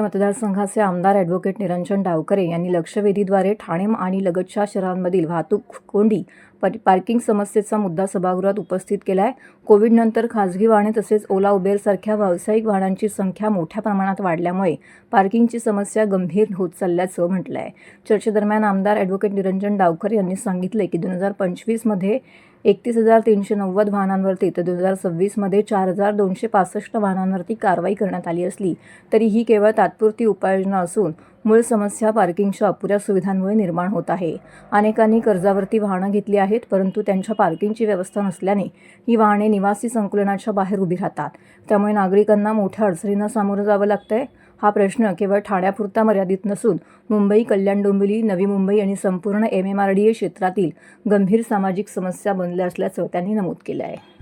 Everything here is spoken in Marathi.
मतदारसंघाचे आमदार ॲडव्होकेट निरंजन डावखरे यांनी लक्षवेधीद्वारे ठाणे आणि लगतच्या शहरांमधील वाहतूक कोंडी पार्किंग समस्येचा मुद्दा सभागृहात उपस्थित केला आहे. कोविडनंतर खासगी वाहने तसेच ओला उबेरसारख्या व्यावसायिक वाहनांची संख्या मोठ्या प्रमाणात वाढल्यामुळे पार्किंगची समस्या गंभीर होत चालल्याचं म्हटलं आहे. चर्चेदरम्यान आमदार ॲडव्होकेट निरंजन डावखरे यांनी सांगितले की 2025 मध्ये 31,390 वाहनांवरती तर 2026 मध्ये 4,265 वाहनांवरती कारवाई करण्यात आली असली तरी ही केवळ तात्पुरती उपाययोजना असून मूळ समस्या पार्किंगच्या अपुऱ्या सुविधांमुळे निर्माण होत आहे. अनेकांनी कर्जावरती वाहनं घेतली आहेत, परंतु त्यांच्या पार्किंगची व्यवस्था नसल्याने ही वाहने निवासी संकुलनाच्या बाहेर उभी राहतात. त्यामुळे नागरिकांना मोठ्या अडचणींना सामोरं जावं लागतंय. हा प्रश्न केवळ ठाण्यापुरता मर्यादित नसून मुंबई, कल्याण डोंबिवली, नवी मुंबई आणि संपूर्ण MMRDA क्षेत्रातील गंभीर सामाजिक समस्या बनल्या असल्याचं त्यांनी नमूद केलं आहे.